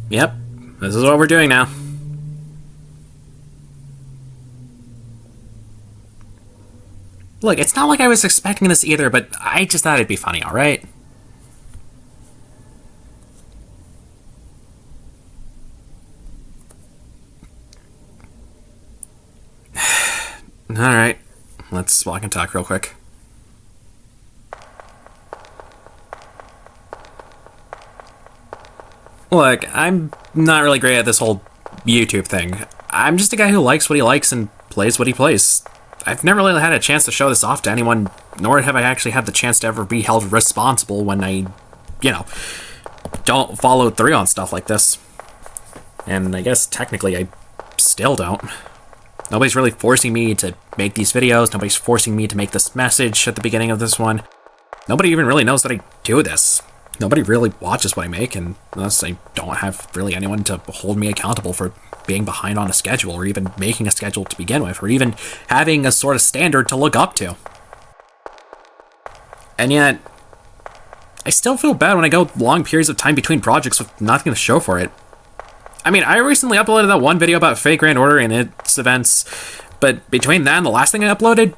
Yep, this is what we're doing now. Look, it's not like I was expecting this either, but I just thought it'd be funny, alright? Alright, let's walk and talk real quick. Look, I'm not really great at this whole YouTube thing. I'm just a guy who likes what he likes and plays what he plays. I've never really had a chance to show this off to anyone, nor have I actually had the chance to ever be held responsible when I, don't follow through on stuff like this. And I guess technically I still don't. Nobody's really forcing me to make these videos, nobody's forcing me to make this message at the beginning of this one. Nobody even really knows that I do this. Nobody really watches what I make, and thus I don't have really anyone to hold me accountable for being behind on a schedule, or even making a schedule to begin with, or even having a sort of standard to look up to. And yet, I still feel bad when I go long periods of time between projects with nothing to show for it. I mean, I recently uploaded that one video about Fate Grand Order and its events, but between that and the last thing I uploaded,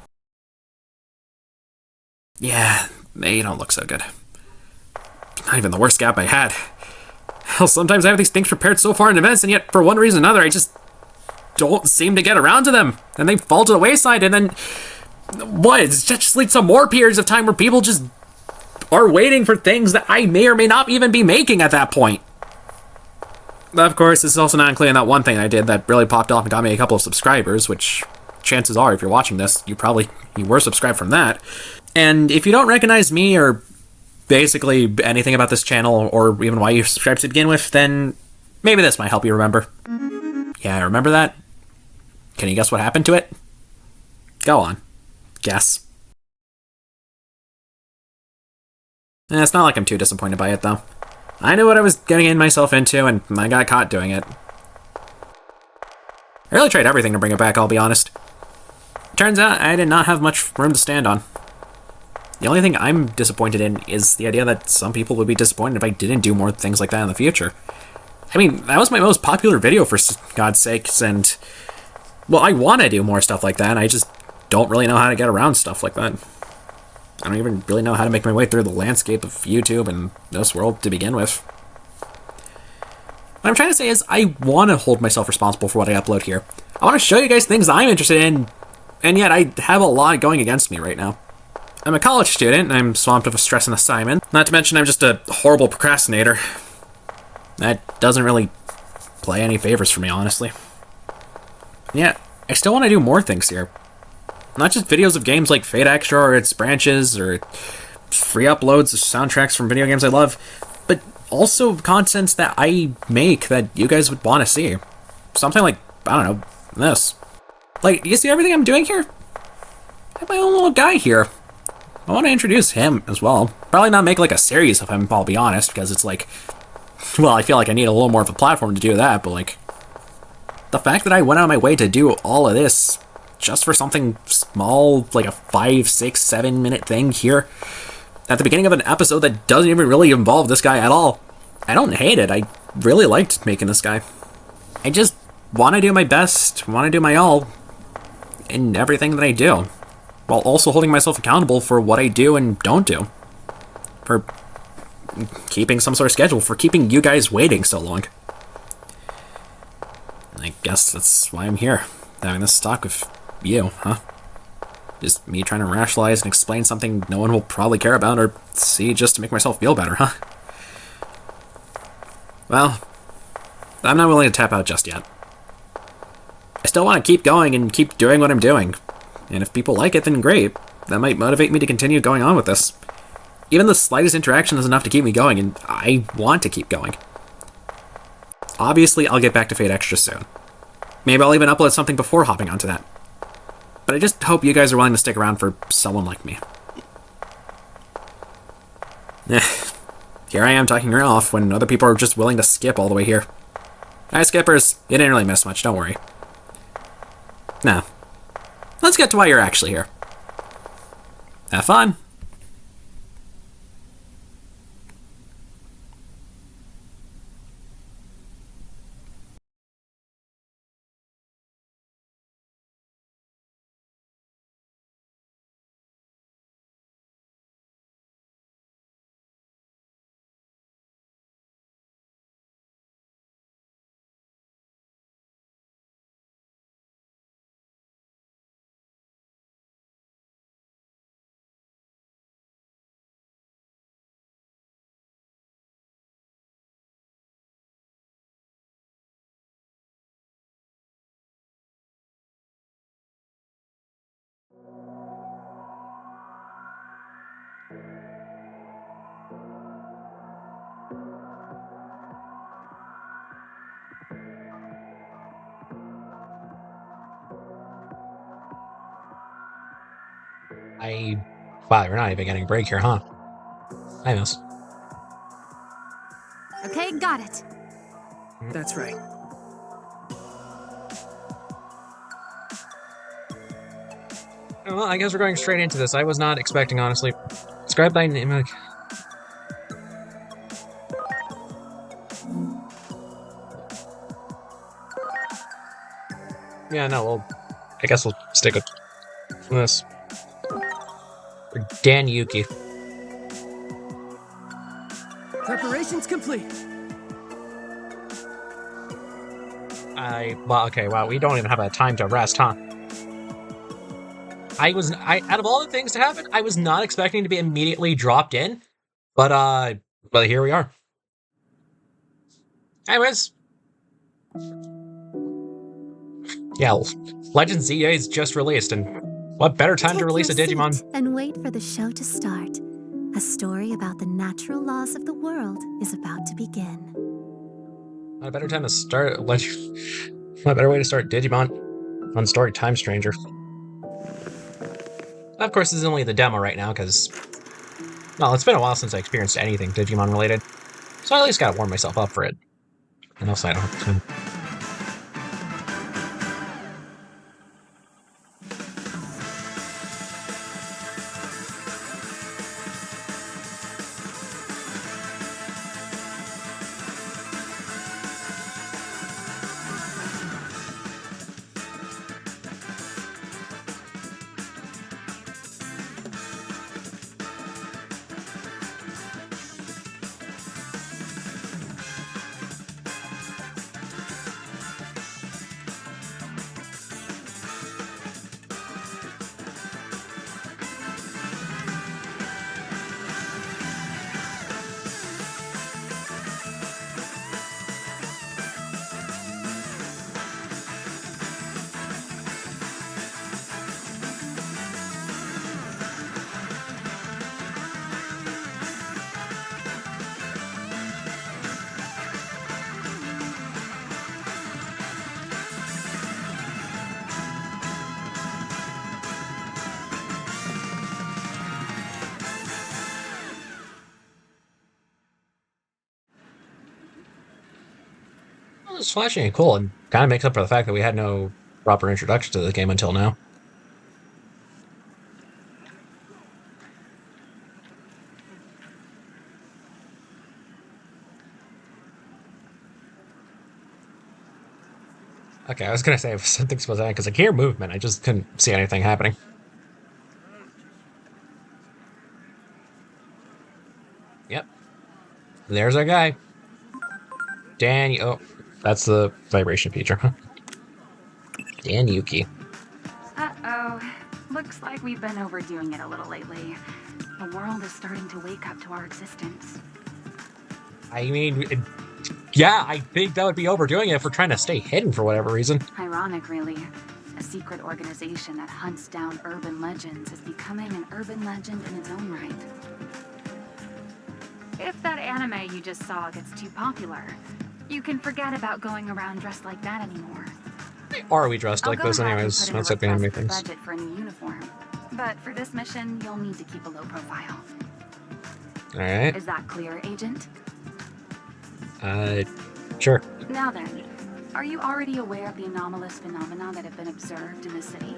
yeah, they don't look so good. Not even the worst gap I had. Hell, sometimes I have these things prepared so far in advance, and yet for one reason or another, I just don't seem to get around to them, and they fall to the wayside, and then what? It just leads to more periods of time where people just are waiting for things that I may or may not even be making at that point. Of course, this is also not including that one thing I did that really popped off and got me a couple of subscribers, which chances are, if you're watching this, you were subscribed from that. And if you don't recognize me or basically anything about this channel, or even why you subscribed to begin with, then maybe this might help you remember. Yeah, remember that? Can you guess what happened to it? Go on. Guess. It's not like I'm too disappointed by it, though. I knew what I was getting myself into, and I got caught doing it. I really tried everything to bring it back, I'll be honest. Turns out I did not have much room to stand on. The only thing I'm disappointed in is the idea that some people would be disappointed if I didn't do more things like that in the future. I mean, that was my most popular video, for God's sakes, and well, I want to do more stuff like that, I just don't really know how to get around stuff like that. I don't even really know how to make my way through the landscape of YouTube and this world to begin with. What I'm trying to say is I want to hold myself responsible for what I upload here. I want to show you guys things that I'm interested in, and yet I have a lot going against me right now. I'm a college student, and I'm swamped with a stress and assignment. Not to mention I'm just a horrible procrastinator. That doesn't really play any favors for me, honestly. Yeah, I still want to do more things here. Not just videos of games like Fate Extra or its branches, or free uploads of soundtracks from video games I love, but also contents that I make that you guys would want to see. Something like, I don't know, this. Like, do you see everything I'm doing here? I have my own little guy here. I want to introduce him as well. Probably not make like a series of him, I'll be honest, because it's like, well, I feel like I need a little more of a platform to do that, but like, the fact that I went out of my way to do all of this just for something small, like a 5, 6, 7 minute thing here at the beginning of an episode that doesn't even really involve this guy at all, I don't hate it. I really liked making this guy. I just want to do my best, want to do my all in everything that I do, while also holding myself accountable for what I do and don't do. For keeping some sort of schedule, for keeping you guys waiting so long. I guess that's why I'm here, having this talk with you, huh? Just me trying to rationalize and explain something no one will probably care about or see just to make myself feel better, huh? Well, I'm not willing to tap out just yet. I still want to keep going and keep doing what I'm doing. And if people like it, then great. That might motivate me to continue going on with this. Even the slightest interaction is enough to keep me going, and I want to keep going. Obviously, I'll get back to Fate Extra soon. Maybe I'll even upload something before hopping onto that. But I just hope you guys are willing to stick around for someone like me. Here I am talking her off when other people are just willing to skip all the way here. Hi, skippers. You didn't really miss much, don't worry. Now, let's get to why you're actually here. Have fun. Wow, we're not even getting a break here, huh? I miss. Okay, got it. That's right. Well, I guess we're going straight into this. I was not expecting, honestly. Describe dynamic. Yeah, no, I guess we'll stick with this. Dan Yuki. Preparations complete. Well, okay, wow, we don't even have a time to rest, huh? Out of all the things to happen, I was not expecting to be immediately dropped in, but here we are. Anyways. Yeah, Legends ZA is just released, and what better time to release a Digimon? Seat and wait for the show to start. A story about the natural laws of the world is about to begin. What a better time to start. What a better way to start Digimon on Story Time Stranger. Of course, this is only the demo right now, because, well, it's been a while since I experienced anything Digimon related, so I at least gotta warm myself up for it. And also, I don't have time. Well, it's flashing and cool, and kind of makes up for the fact that we had no proper introduction to the game until now. Okay, I was gonna say if something's supposed to happen, because I hear movement, I just couldn't see anything happening. Yep. There's our guy. Oh, that's the vibration feature, huh? Dan Yuki. Uh-oh. Looks like we've been overdoing it a little lately. The world is starting to wake up to our existence. I mean, yeah, I think that would be overdoing it if we're trying to stay hidden for whatever reason. Ironic, really. A secret organization that hunts down urban legends is becoming an urban legend in its own right. If that anime you just saw gets too popular, you can forget about going around dressed like that anymore. Or are we dressed like this anyways? Let's hit the anime things. Budget for a new uniform. But for this mission, you'll need to keep a low profile. Alright. Is that clear, Agent? Sure. Now then, are you already aware of the anomalous phenomena that have been observed in the city?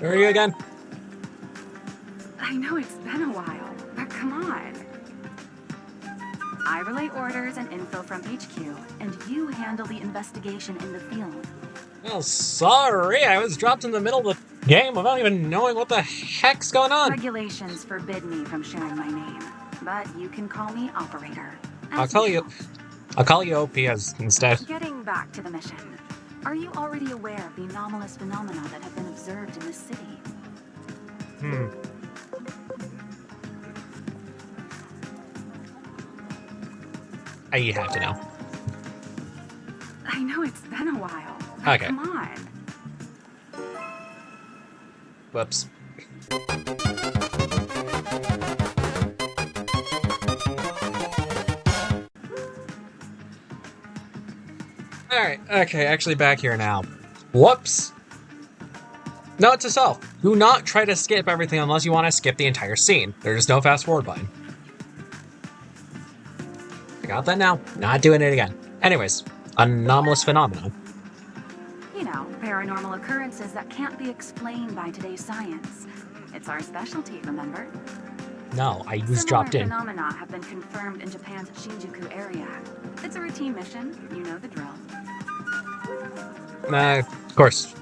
Where are you again? I know it's been a while, but come on. I relay orders and info from HQ, and you handle the investigation in the field. Well, sorry, I was dropped in the middle of the game without even knowing what the heck's going on. Regulations forbid me from sharing my name, but you can call me Operator. I'll call you OP instead. Getting back to the mission. Are you already aware of the anomalous phenomena that have been observed in the city? I have to know. I know it's been a while. Okay. Come on. Whoops. Alright, okay, actually back here now. Whoops. Note to self, do not try to skip everything unless you want to skip the entire scene. There's no fast forward button. I got that now. Not doing it again. Anyways, anomalous phenomenon. You know, paranormal occurrences that can't be explained by today's science. It's our specialty, remember? No, I was dropped in. Similar phenomena have been confirmed in Japan's Shinjuku area. It's a routine mission, you know the drill. Of course.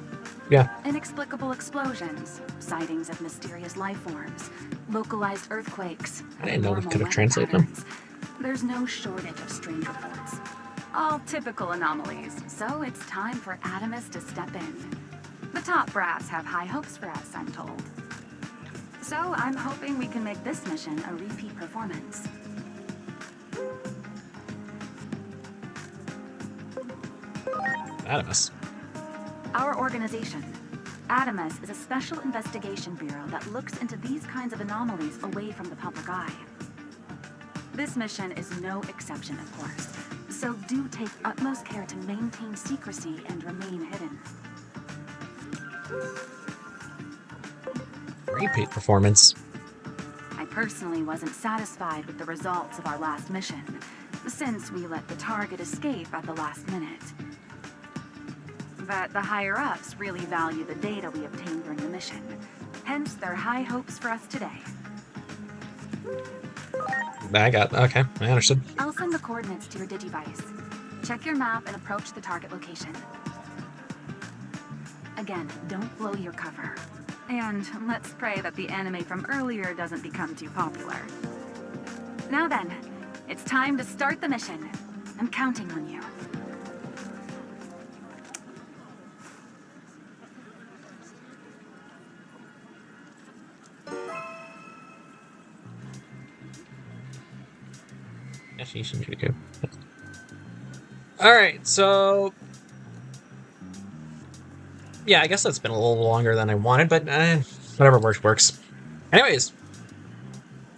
Yeah. Inexplicable explosions, sightings of mysterious life forms, localized earthquakes. I didn't know we abnormal could have weather translated them. patterns. There's no shortage of strange reports. All typical anomalies, so it's time for Atomus to step in. The top brass have high hopes for us, I'm told. So I'm hoping we can make this mission a repeat performance. Adamus. Our organization, Atomus, is a special investigation bureau that looks into these kinds of anomalies away from the public eye. This mission is no exception, of course, so do take utmost care to maintain secrecy and remain hidden. Repeat performance. I personally wasn't satisfied with the results of our last mission, since we let the target escape at the last minute. But the higher-ups really value the data we obtained during the mission, hence their high hopes for us today. Okay, I understood. I'll send the coordinates to your digivice. Check your map and approach the target location. Again, don't blow your cover. And let's pray that the anime from earlier doesn't become too popular. Now then, it's time to start the mission. I'm counting on you. Alright, so... yeah, I guess that's been a little longer than I wanted, but whatever works. Anyways.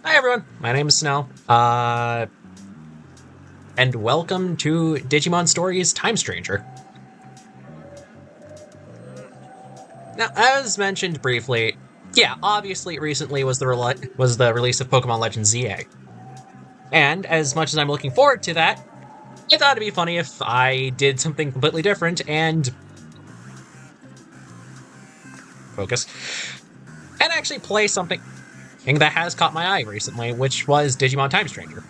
Hi everyone, my name is Snell. And welcome to Digimon Story's Time Stranger. Now, as mentioned briefly, yeah, obviously recently was the release of Pokemon Legends ZA. And as much as I'm looking forward to that, I thought it'd be funny if I did something completely different and focus, and actually play something that has caught my eye recently, which was Digimon Time Stranger.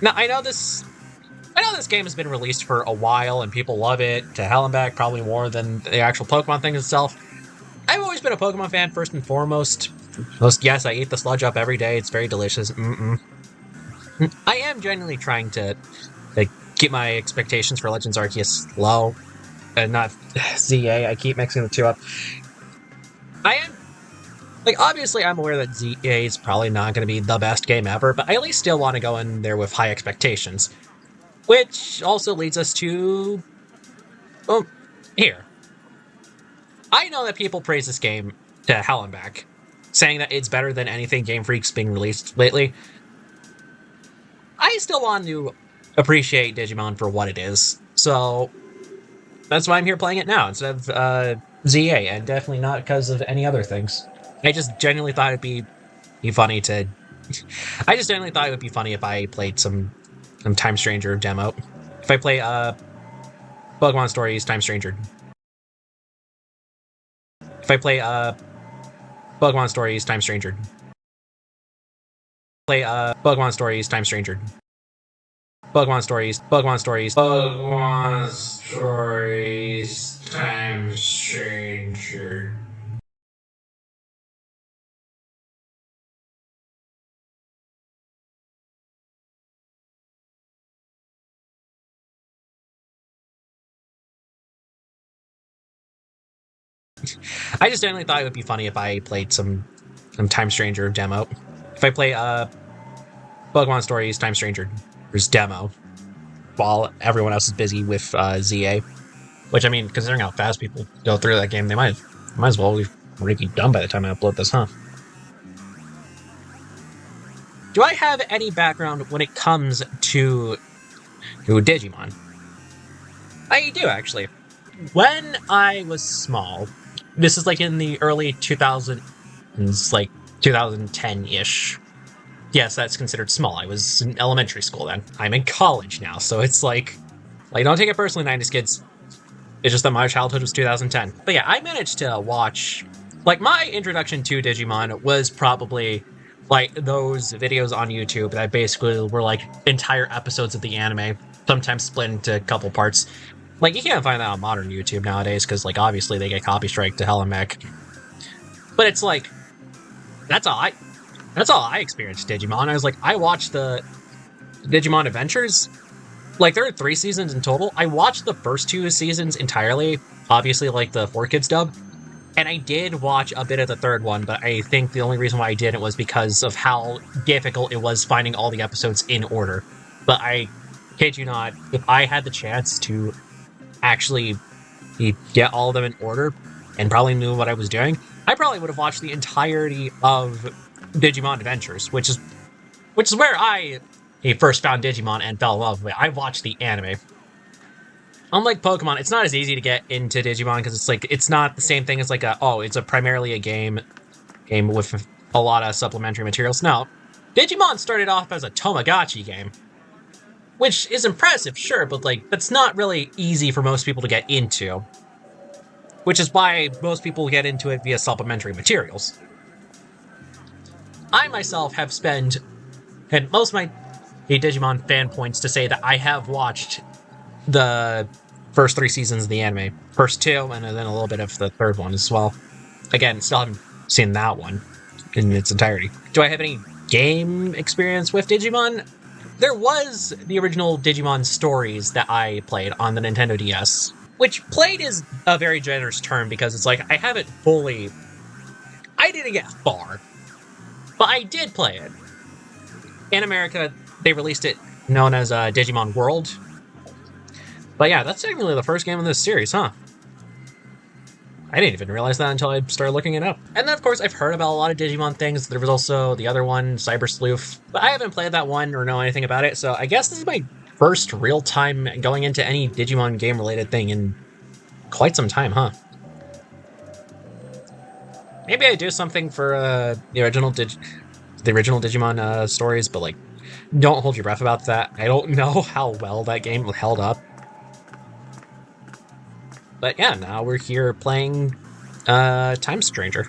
Now, I know this game has been released for a while, and people love it to hell and back, probably more than the actual Pokemon thing itself. I've always been a Pokemon fan, first and foremost. Yes, I eat the sludge up every day, it's very delicious. I am genuinely trying to keep my expectations for Legends Arceus low, and not ZA, I keep mixing the two up. I am, obviously I'm aware that ZA is probably not going to be the best game ever, but I at least still want to go in there with high expectations. Which also leads us to... well, here. I know that people praise this game to hell and back, saying that it's better than anything Game Freak's being released lately. I still want to appreciate Digimon for what it is, so that's why I'm here playing it now instead of ZA, and definitely not because of any other things. I just genuinely thought it'd be funny to... I just genuinely thought it would be funny if I played some Time Stranger demo. If I play Pokemon Story's Time Stranger. If I play Pokemon Story's Time Stranger. Play Pokemon Story's Time Stranger. Pokemon Stories Time Stranger. I just genuinely thought it would be funny if I played some Time Stranger demo. If I play Pokemon Stories Time Stranger demo while everyone else is busy with ZA. Which, I mean, considering how fast people go through that game, they might as well already be done by the time I upload this, huh? Do I have any background when it comes to Digimon? I do, actually. When I was small, this is like in the early 2000s, like 2010-ish. Yes, that's considered small. I was in elementary school then. I'm in college now, so it's like don't take it personally, 90s kids. It's just that my childhood was 2010. But yeah, I managed to watch, like, my introduction to Digimon was probably like those videos on YouTube that basically were like entire episodes of the anime, sometimes split into a couple parts. Like, you can't find that on modern YouTube nowadays because, like, obviously they get copy strike to hell and back. But it's like, that's all I experienced Digimon. I was like, I watched the Digimon Adventures. Like, there are 3 seasons in total. I watched the first 2 seasons entirely, obviously, like, the 4Kids dub. And I did watch a bit of the 3rd one, but I think the only reason why I didn't was because of how difficult it was finding all the episodes in order. But I kid you not, if I had the chance to actually get all of them in order and probably knew what I was doing, I probably would have watched the entirety of Digimon Adventures, which is where I first found Digimon and fell in love with it. I watched the anime. Unlike Pokemon, it's not as easy to get into Digimon because it's not the same thing as it's primarily a game with a lot of supplementary materials. No, Digimon started off as a Tamagotchi game, which is impressive, sure, but that's not really easy for most people to get into, which is why most people get into it via supplementary materials. I myself have spent, and most of my Digimon fan points to say that I have watched the first 3 seasons of the anime. First 2, and then a little bit of the 3rd one as well. Again, still haven't seen that one in its entirety. Do I have any game experience with Digimon? There was the original Digimon Stories that I played on the Nintendo DS, which played is a very generous term because it's like, I haven't fully... I didn't get far, but I did play it. In America, they released it known as Digimon World. But yeah, that's technically the first game in this series, huh? I didn't even realize that until I started looking it up. And then, of course, I've heard about a lot of Digimon things. There was also the other one, Cyber Sleuth. But I haven't played that one or know anything about it, so I guess this is my first real time going into any Digimon game-related thing in quite some time, huh? Maybe I do something for the original Digimon stories, but don't hold your breath about that. I don't know how well that game held up. But yeah, now we're here playing Time Stranger.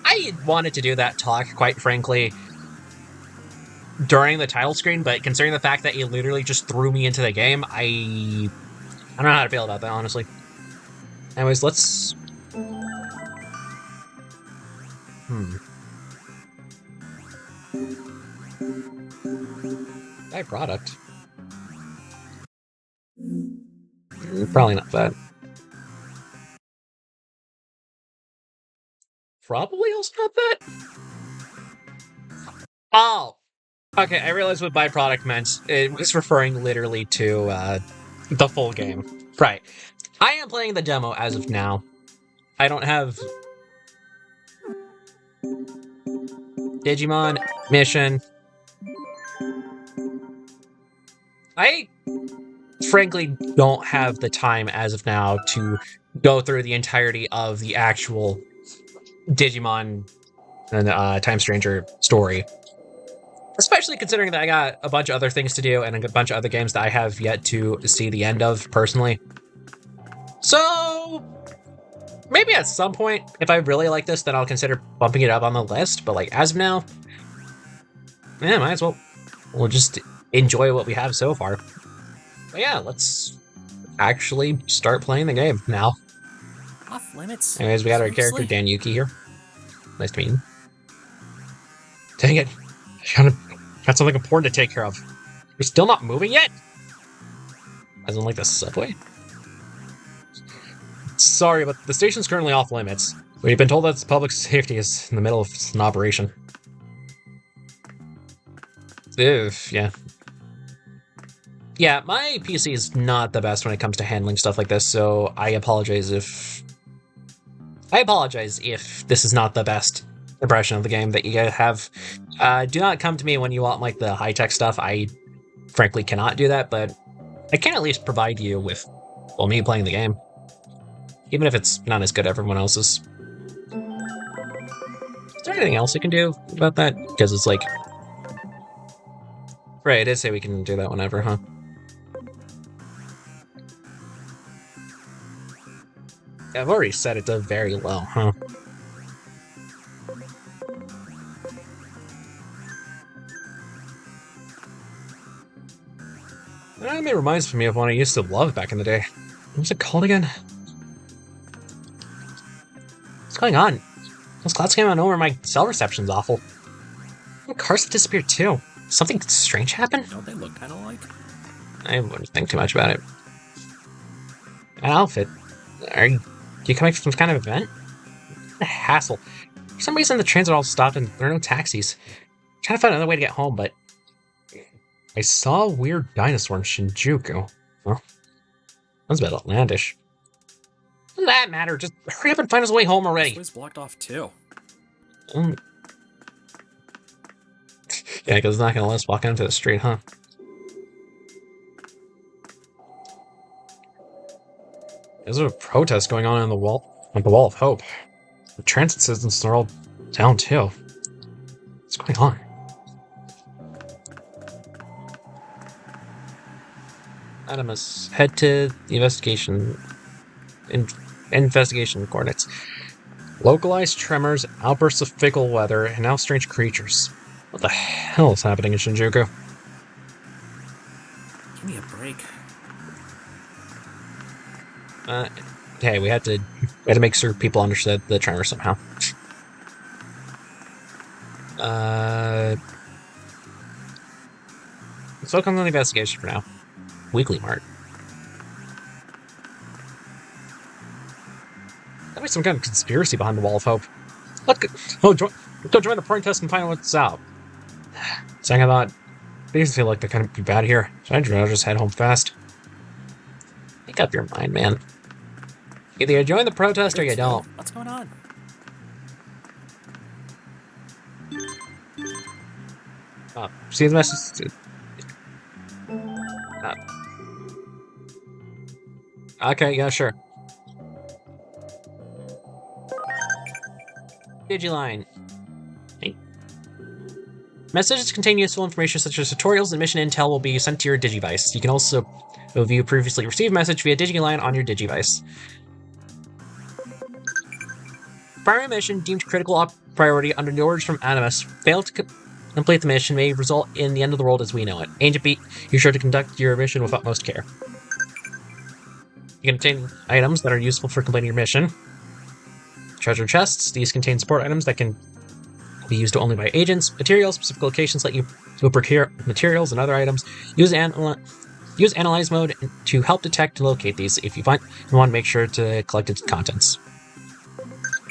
I wanted to do that talk, quite frankly, during the title screen, but considering the fact that it literally just threw me into the game, I don't know how to feel about that, honestly. Anyways, let's... Buy product. Probably not that. Probably also not that. Oh! Okay, I realized what byproduct meant. It was referring literally to the full game. Right. I am playing the demo as of now. I don't have Digimon mission. I frankly don't have the time as of now to go through the entirety of the actual Digimon and Time Stranger story. Especially considering that I got a bunch of other things to do and a bunch of other games that I have yet to see the end of, personally. So, maybe at some point, if I really like this, then I'll consider bumping it up on the list. But as of now, yeah, might as well. We'll just enjoy what we have so far. But yeah, let's actually start playing the game now. Off limits. Anyways, we got our character, Dan Yuki, here. Nice to meet you. Dang it. Got something important to take care of. You're still not moving yet? As in, the subway? Sorry, but the station's currently off limits. We've been told that public safety is in the middle of an operation. Yeah. Yeah, my PC is not the best when it comes to handling stuff like this, so I apologize if this is not the best impression of the game that you guys have. Do not come to me when you want the high-tech stuff. I frankly cannot do that, but I can at least provide you with, well, me playing the game. Even if it's not as good as everyone else's. Is there anything else I can do about that? Because it's like... Right, it did say we can do that whenever, huh? Yeah, I've already set it to very low, huh? It reminds me of one I used to love back in the day. What was it called again? What's going on? Those clouds came out of nowhere, my cell reception's awful. My cars have disappeared too. Something strange happened? Don't they look kind of like? I wouldn't think too much about it. An outfit? Are you coming from some kind of event? What a hassle. For some reason the trains are all stopped and there are no taxis. I'm trying to find another way to get home, but... I saw a weird dinosaur in Shinjuku. Well, that's a bit outlandish. Doesn't that matter? Just hurry up and find us a way home already. This way's blocked off too. Yeah, because it's not going to let us walk into the street, huh? There's a protest going on the Wall of Hope. The transit systems are all down too. What's going on? Adamus, head to the investigation coordinates. Localized tremors, outbursts of fickle weather, and now strange creatures. What the hell is happening in Shinjuku? Give me a break. Hey, we had to make sure people understood the tremor somehow. Let's focus on the investigation for now. Weekly Mart. That was some kind of conspiracy behind the Wall of Hope. Look, go join the protest and find out what's out. Saying I thought, these feel like they're gonna be bad here, so I'd rather just head home fast. Make up your mind, man. Either you join the protest or you don't. What's going on? See the message? Okay, yeah, sure. Digiline. Hey. Messages contain useful information such as tutorials and mission intel will be sent to your Digivice. You can also view previously received message via Digiline on your Digivice. Primary mission deemed critical priority under the orders from Animus. Failed to complete the mission may result in the end of the world as we know it. Agent B, you're sure to conduct your mission with utmost care. You can obtain items that are useful for completing your mission. Treasure chests. These contain support items that can be used only by agents. Materials. Specific locations let you procure materials and other items. Use analyze mode to help detect and locate these. If you want to make sure to collect its contents.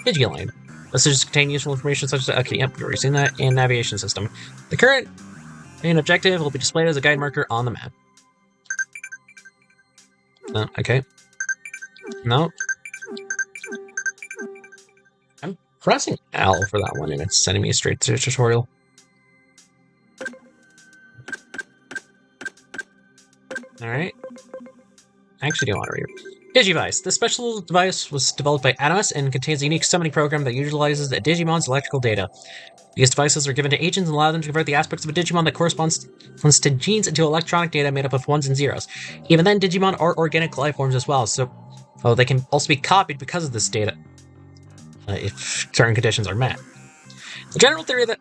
Digiline. Messages contain useful information such as... Okay, yep, you've already seen that. And navigation system. The current main objective will be displayed as a guide marker on the map. Okay. No. I'm pressing L for that one, and it's sending me straight to the tutorial. Alright. I actually do want to read it. Digivice. This special device was developed by Animus and contains a unique summoning program that utilizes a Digimon's electrical data. These devices are given to agents and allow them to convert the aspects of a Digimon that corresponds to genes into electronic data made up of ones and zeros. Even then, Digimon are organic life forms as well, so they can also be copied because of this data, if certain conditions are met. The general theory that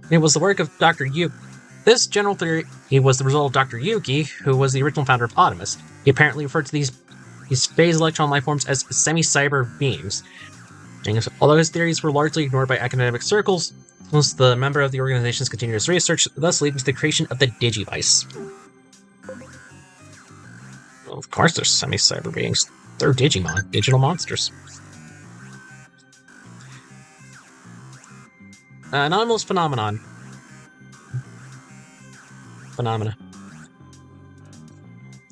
it was the work of Dr. Yuki. This general theory was the result of Dr. Yuki, who was the original founder of Animus. He apparently referred to these phase electron life forms as semi-cyber beings. And although his theories were largely ignored by academic circles, most the member of the organization's continuous research, thus leading to the creation of the Digivice. Well, of course they're semi-cyber beings. They're Digimon, digital monsters. Anomalous phenomena.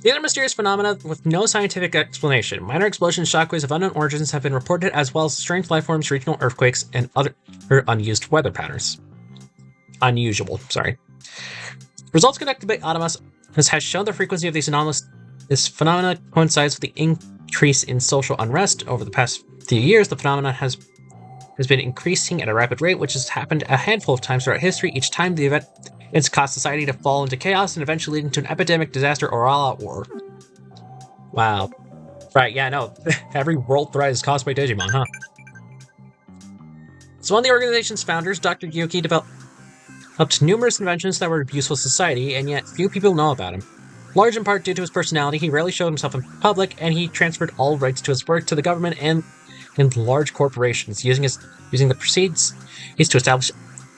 These are mysterious phenomena with no scientific explanation. Minor explosions, shockwaves of unknown origins have been reported, as well as strange life forms, regional earthquakes, and other unused weather patterns. Unusual, sorry. Results conducted by Animus This has shown the frequency of these anomalous. This phenomena coincides with the increase in social unrest over the past few years. The phenomenon has been increasing at a rapid rate, which has happened a handful of times throughout history. Each time, the event it's caused society to fall into chaos and eventually leading to an epidemic, disaster, or all-out war. Wow. Right, yeah, no. Every world threat is caused by Digimon, huh? So one of the organization's founders, Dr. Yuki, developed numerous inventions that were useful to society, and yet few people know about him. Large in part due to his personality, he rarely showed himself in public, and he transferred all rights to his work to the government and large corporations, using the proceeds to establish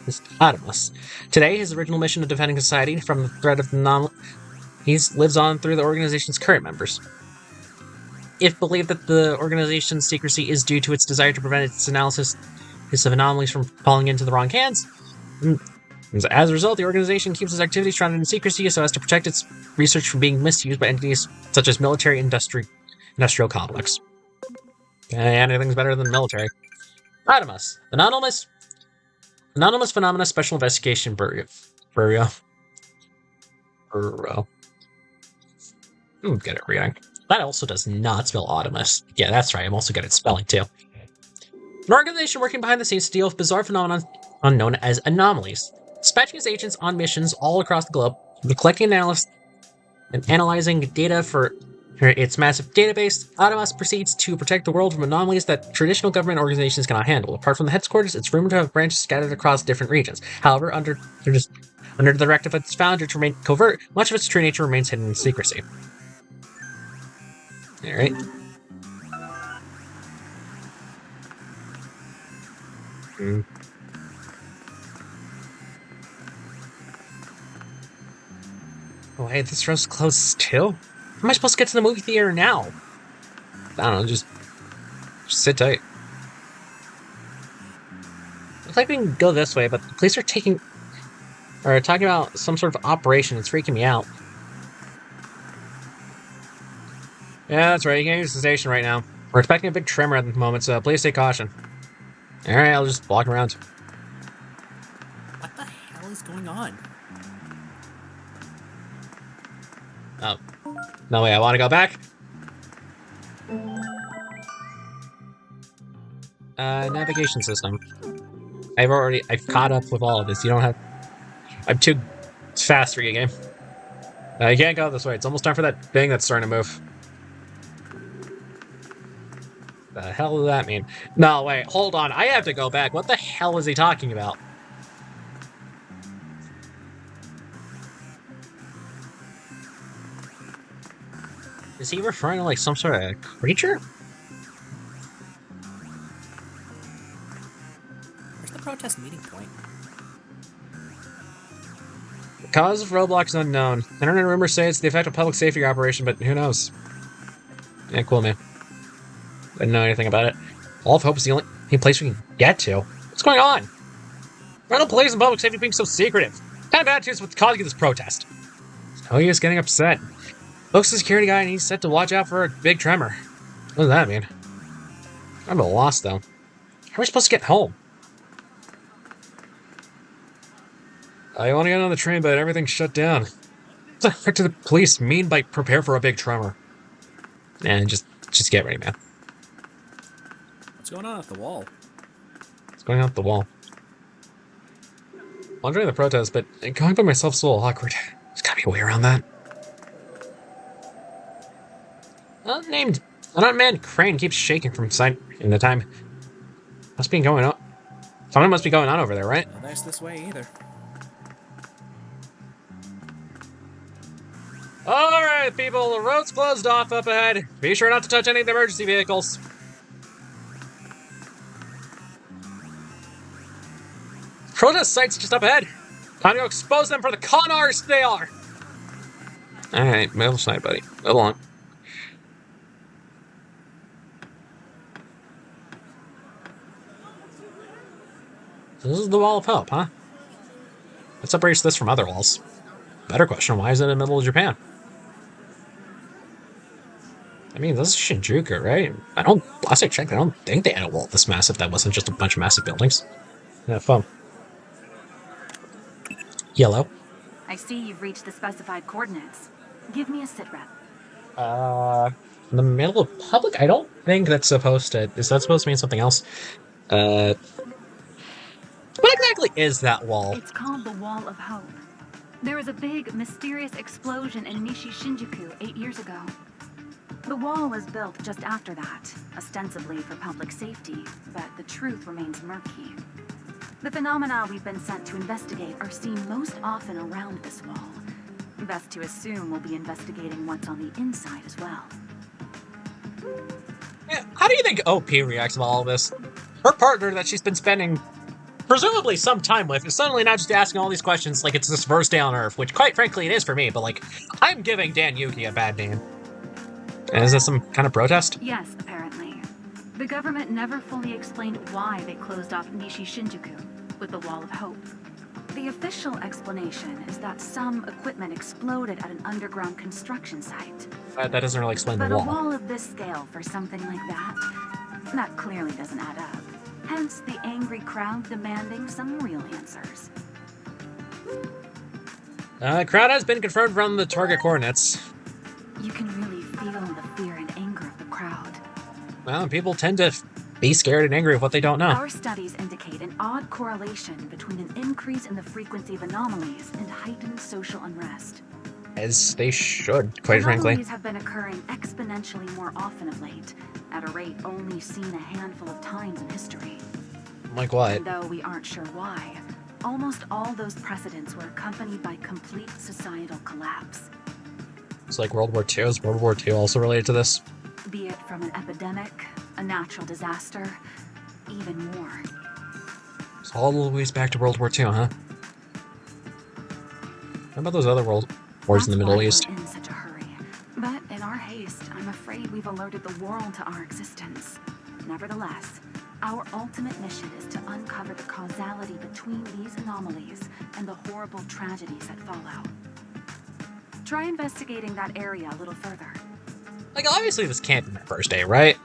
his Adamus. Today, his original mission of defending society from the threat of lives on through the organization's current members. If believed that the organization's secrecy is due to its desire to prevent its analysis of anomalies from falling into the wrong hands, as a result, the organization keeps its activities shrouded in secrecy so as to protect its research from being misused by entities such as military industrial complex. Anything's better than military. Adamus. Anonymous Phenomena Special Investigation Bureau. Good at reading. That also does not spell Adamus. Yeah, that's right. I'm also good at spelling, too. An organization working behind the scenes to deal with bizarre phenomena unknown as anomalies. Dispatching its agents on missions all across the globe, collecting and analyzing data for its massive database, Adamas proceeds to protect the world from anomalies that traditional government organizations cannot handle. Apart from the headquarters, it's rumored to have branches scattered across different regions. However, under the directive of its founder to remain covert, much of its true nature remains hidden in secrecy. Alright. Oh, hey, this row's closed too? How am I supposed to get to the movie theater now? I don't know, just sit tight. Looks like we can go this way, but the police are talking about some sort of operation. It's freaking me out. Yeah, that's right. You can't use the station right now. We're expecting a big tremor at the moment, so please take caution. Alright, I'll just walk around. What the hell is going on? Oh. No way, I want to go back. Navigation system. I've caught up with all of this. I'm too fast for you, game. You can't go this way. It's almost time for that thing that's starting to move. The hell does that mean? No, wait, hold on. I have to go back. What the hell is he talking about? Is he referring to, like, some sort of creature? Where's the protest meeting point? The cause of roadblock is unknown. Internet rumors say it's the effect of public safety operation, but who knows? Yeah, cool, man. I didn't know anything about it. All of Hope is the only place we can get to. What's going on? Rental police and public safety being so secretive. What kind of attitude is what's causing this protest? Oh, he is getting upset. Looks the security guy and he's set to watch out for a big tremor. What does that mean? I'm a loss, though. How are we supposed to get home? I want to get on the train, but everything's shut down. What the heck do the police mean by prepare for a big tremor? And just get ready, man. What's going on at the wall? What's going on at the wall? I'm enjoying the protest, but going by myself is a little awkward. There's gotta be a way around that. Unnamed unmanned crane keeps shaking from sight in the time. Must be going on. Something must be going on over there, right? Not nice this way either. Alright, people, the road's closed off up ahead. Be sure not to touch any of the emergency vehicles. Protest sites just up ahead. Time to go expose them for the con artists they are. Alright, move aside, buddy. Move along. So this is the Wall of Hope, huh? What separates this from other walls? Better question, why is it in the middle of Japan? I mean, this is Shinjuku, right? Last I checked, I don't think they had a wall this massive that wasn't just a bunch of massive buildings. Yeah, fun. Yellow. I I see you've reached the specified coordinates. Give me a sit rep. In the middle of public? I don't think that's supposed to... Is that supposed to mean something else? What exactly is that wall? It's called the Wall of Hope. There was a big, mysterious explosion in Nishi Shinjuku 8 years ago. The wall was built just after that, ostensibly for public safety, but the truth remains murky. The phenomena we've been sent to investigate are seen most often around this wall. Best to assume we'll be investigating what's on the inside as well. Yeah, how do you think OP reacts to all of this? Her partner that she's been spending presumably some time with is suddenly not just asking all these questions like it's this first day on Earth, which quite frankly it is for me, but like, I'm giving Dan Yuki a bad name. And is this some kind of protest? Yes, apparently. The government never fully explained why they closed off Nishi Shinjuku with the Wall of Hope. The official explanation is that some equipment exploded at an underground construction site. That doesn't really explain But the a wall. wall of this scale for something like that clearly doesn't add up. Hence the angry crowd demanding some real answers. Crowd has been confirmed from the target coordinates. You can really feel the fear and anger of the crowd. Well, people tend to be scared and angry with what they don't know. Our studies indicate an odd correlation between an increase in the frequency of anomalies and heightened social unrest. As they should, quite frankly. Anomalies have been occurring exponentially more often of late, at a rate only seen a handful of times in history. Like what? And though we aren't sure why, almost all those precedents were accompanied by complete societal collapse. It's like World War II. Is World War II also related to this? Be it from an epidemic, a natural disaster, even more. It's all the ways back to World War II, huh? How about those other world wars in the That's Middle why East? we're in such a hurry. But in our haste, I'm afraid we've alerted the world to our existence. Nevertheless, our ultimate mission is to uncover the causality between these anomalies and the horrible tragedies that follow. Try investigating that area a little further. Like, obviously this can't be my first day, right?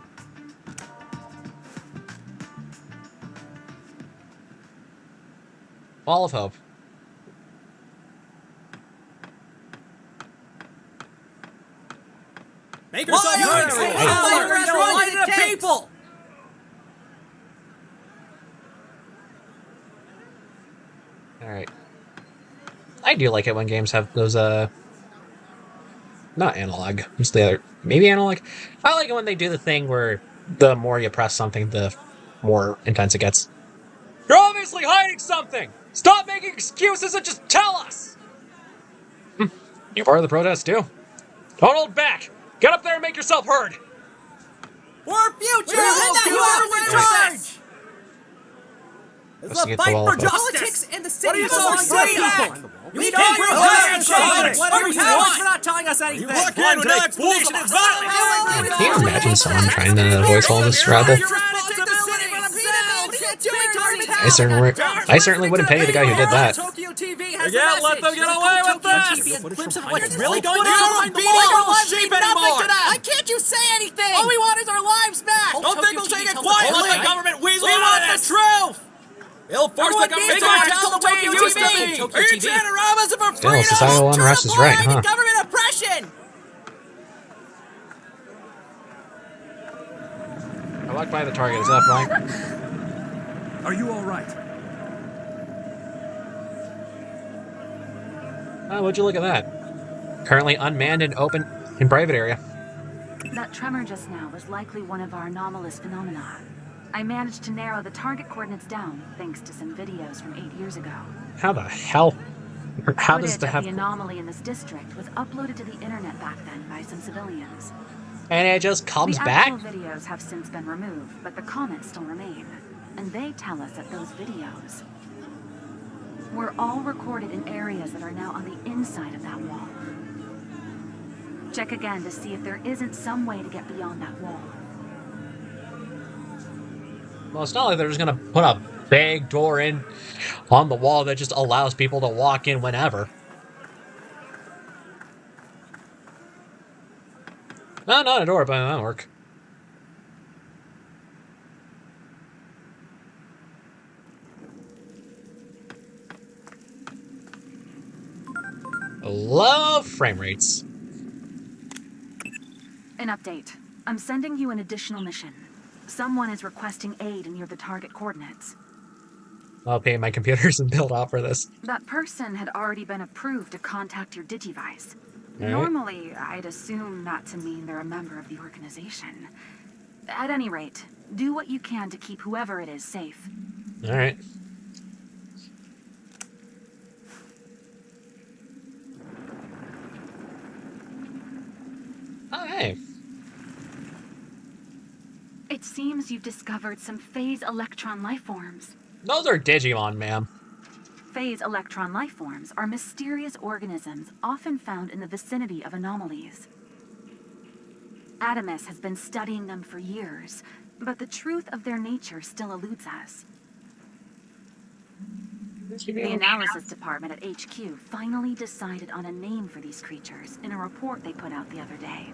Wall of Hope. Make yourself heard! Line of people! Alright. I do like it when games have those, not analog. What's the other? Maybe analog? I like it when they do the thing where the more you press something, the more intense it gets. You're obviously hiding something! Stop making excuses and just tell us! You're part of the protest, too? Don't hold back! Get up there and make yourself heard! For future! You are in charge! This is Let's a get the fight wall for of justice! in the What are you so excited about? We can't bring protest change! What do you want? You're not telling us anything. You walk in with no explanation and violence! Can you imagine someone trying to voice all this rabble? I certainly wouldn't pay the guy who did that. Yeah, let them get away with this! Clips of what's really going We on aren't beating little sheep anymore! Why can't you say anything? All we want is our lives back. Don't think we'll take it quietly! Let the government weasel out of this! Truth! They'll force the government to tell the way it used to be! Are you trying to rob us of our freedom? Societal unrest is right, huh? Government oppression! I walked by the target, is that fine? Are you alright? Oh, would you look at that? Currently unmanned and open in private area. That tremor just now was likely one of our anomalous phenomena. I managed to narrow the target coordinates down thanks to some videos from 8 years ago. How the hell? How does Footage it of have... the anomaly in this district was uploaded to the internet back then by some civilians. And it just comes The back? actual videos have since been removed, but the comments still remain. And they tell us that those videos were all recorded in areas that are now on the inside of that wall. Check again to see if there isn't some way to get beyond that wall. Well, it's not like they're just gonna put a big door in on the wall that just allows people to walk in whenever. No, not a door, but that'll work. love frame rates. An update. I'm sending you an additional mission. Someone is requesting aid near the target coordinates. Okay, my computer isn't built out for this. That person had already been approved to contact your Digivice. Alright. Normally, I'd assume that to mean they're a member of the organization. At any rate, do what you can to keep whoever it is safe. Alright. Oh, hey. It seems you've discovered some phase electron lifeforms. Those are Digimon, ma'am. Phase electron lifeforms are mysterious organisms often found in the vicinity of anomalies. Adamus has been studying them for years, but the truth of their nature still eludes us. The analysis department at HQ finally decided on a name for these creatures in a report they put out the other day.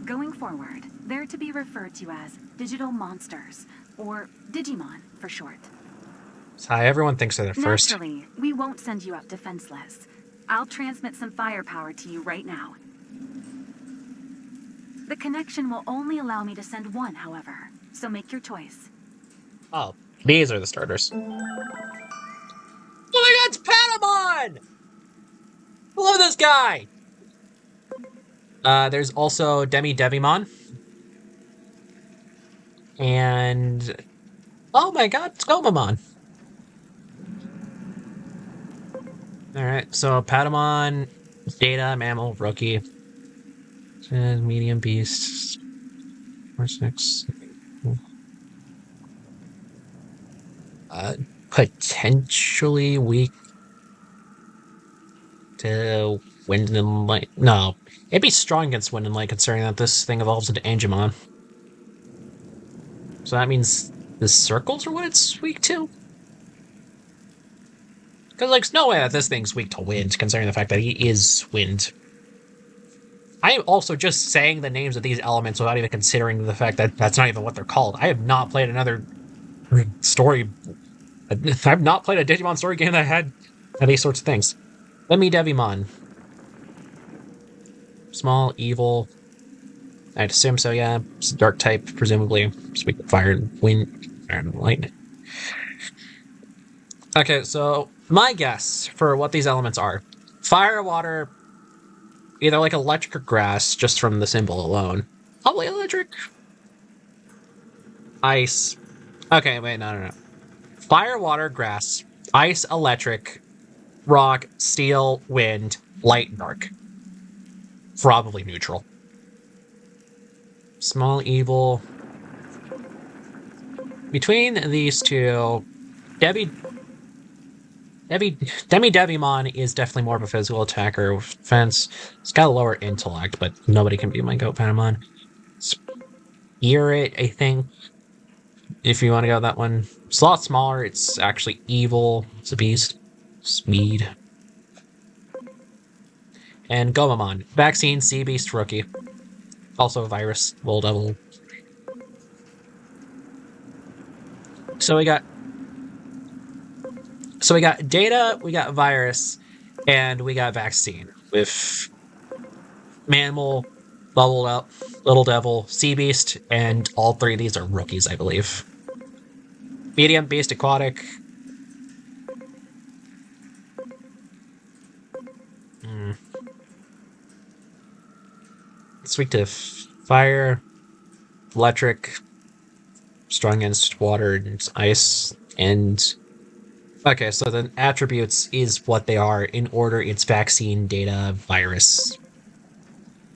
Going forward, they're to be referred to as digital monsters, or Digimon for short. Hi, everyone thinks they're the first. Naturally, we won't send you up defenseless. I'll transmit some firepower to you right now. The connection will only allow me to send one, however, so make your choice. Oh, these are the starters. Oh my god, it's Patamon! I love this guy! There's also Devimon. And... oh my god, it's Gomamon! Alright, so Patamon, Data, Mammal, Rookie, Medium Beast, 4-6. Potentially weak to Wind and Light. No, it'd be strong against Wind and Light considering that this thing evolves into Angemon. So that means the circles are what it's weak to? Because, like, there's no way that this thing's weak to Wind, considering the fact that he is Wind. I am also just saying the names of these elements without even considering the fact that that's not even what they're called. I have not played another story... I've not played a Digimon Story game that had these sorts of things. Let me Devimon. Small, evil. I'd assume so, yeah. It's a dark type, presumably. Speak of fire and wind, fire and lightning. Okay, so my guess for what these elements are. Fire, water, either like electric or grass, just from the symbol alone. Probably electric. Ice. Okay, wait, no. Fire, water, grass, ice, electric, rock, steel, wind, light, dark. Probably neutral. Small, evil. Between these two, Devimon is definitely more of a physical attacker with defense. It's got a lower intellect, but nobody can be my goat Patamon. Spirit, I think. If you want to go that one. It's a lot smaller. It's actually evil. It's a beast. Speed. And Gomamon. Vaccine, Sea Beast, Rookie. Also a virus. Bull Devil. So we got Data, we got Virus, and we got Vaccine. With Mammal, Bubbled Up, Little Devil, Sea Beast, and all three of these are rookies, I believe. Medium Beast, Aquatic. It's weak to fire, electric, strong against water and ice, and... okay, so the attributes is what they are. In order, it's Vaccine, Data, Virus.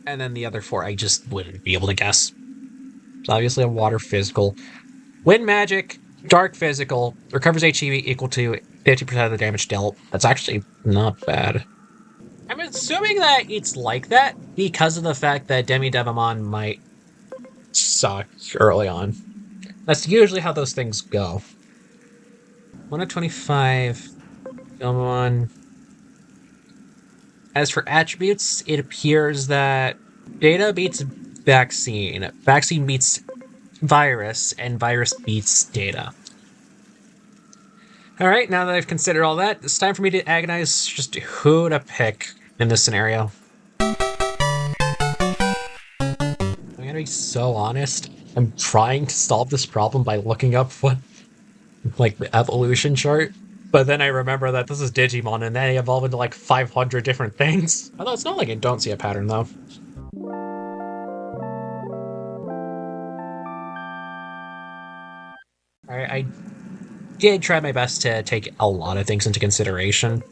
And then the other four, I just wouldn't be able to guess. It's obviously a water physical. Wind magic, dark physical, recovers HEV equal to 50% of the damage dealt. That's actually not bad. I'm assuming that it's like that because of the fact that Devimon might suck early on. That's usually how those things go. 1 of 25. Digimon. As for attributes, it appears that Data beats Vaccine, Vaccine beats Virus, and Virus beats Data. Alright, now that I've considered all that, it's time for me to agonize just who to pick in this scenario. I'm gonna be so honest. I'm trying to solve this problem by looking up what, like, the evolution chart. But then I remember that this is Digimon and they evolve into like 500 different things. Although it's not like I don't see a pattern though. Alright, I did try my best to take a lot of things into consideration.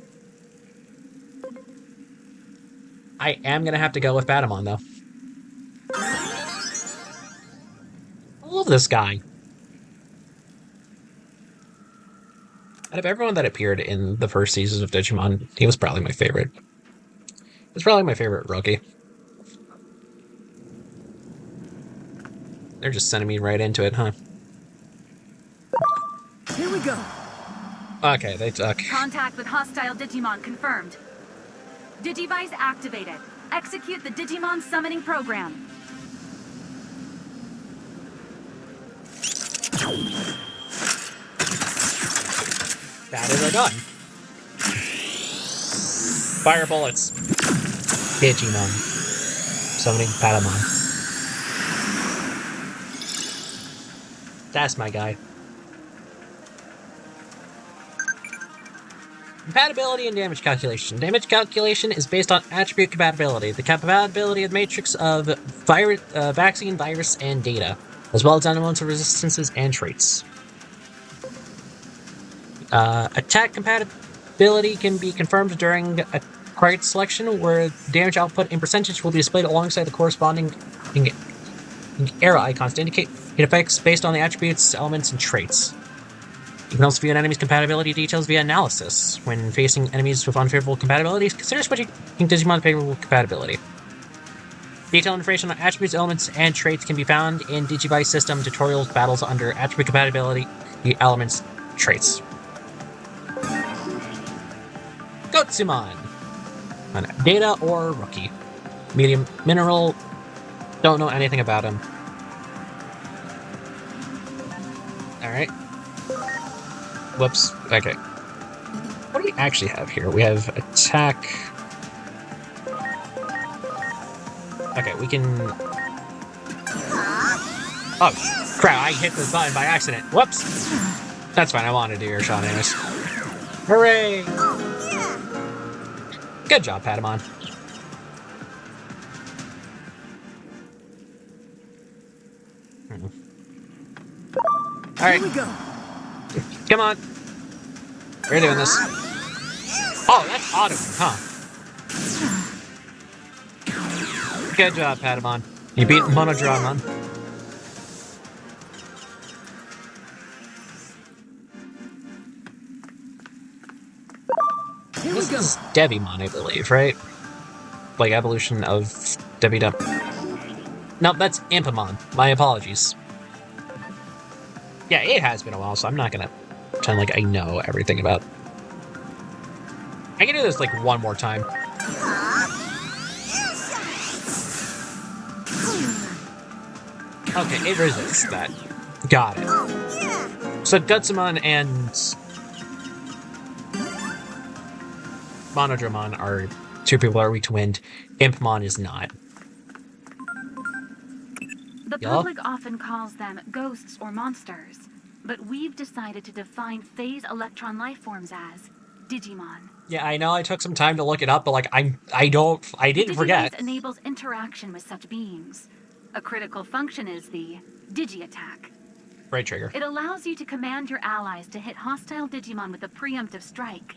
I am gonna have to go with Batamon though. I love this guy. Out of everyone that appeared in the first seasons of Digimon, he was probably my favorite. He was probably my favorite rookie. They're just sending me right into it, huh? Here we go. Okay, they took. Contact with hostile Digimon confirmed. Digivice activated. Execute the Digimon summoning program. Battered or done. Fire bullets. Digimon. Summoning Patamon. That's my guy. Compatibility and damage calculation. Damage calculation is based on attribute compatibility. The compatibility of the matrix of vaccine, virus, and data, as well as elements of resistances and traits. Attack compatibility can be confirmed during a card selection, where damage output in percentage will be displayed alongside the corresponding arrow icons to indicate effects based on the attributes, elements, and traits. You can also view an enemy's compatibility details via analysis. When facing enemies with unfavorable compatibilities, consider switching Digimon to favorable compatibility. Detailed information on attributes, elements, and traits can be found in Digivice system tutorials battles under attribute compatibility, the elements, traits. Gotsumon. Data or rookie. Medium mineral. Don't know anything about him. Alright. Whoops. Okay. What do we actually have here? We have attack. Okay, we can... Oh, crap, I hit the button by accident. Whoops! That's fine, I wanted to do your shot anyways. Hooray! Good job, Patamon. Alright. Here we go. Come on. We're doing this. Oh, that's auto, huh? Good job, Patamon. You beat Monodramon. Here we This go. is Devimon, I believe, right? Like evolution of Debbie-Dub. No, that's Impamon. My apologies. Yeah, it has been a while, so I'm not gonna pretend like I know everything about. I can do this like one more time. Okay, it resists that. Got it. So Gutsumon and Monodramon are two people that are weak to wind. Impmon is not. The Yeah? public often calls them ghosts or monsters, but we've decided to define phase electron life forms as Digimon. Yeah, I know I took some time to look it up, but like I didn't forget. Digivice enables interaction with such beings. A critical function is the Digi-Attack. Right trigger. It allows you to command your allies to hit hostile Digimon with a preemptive strike.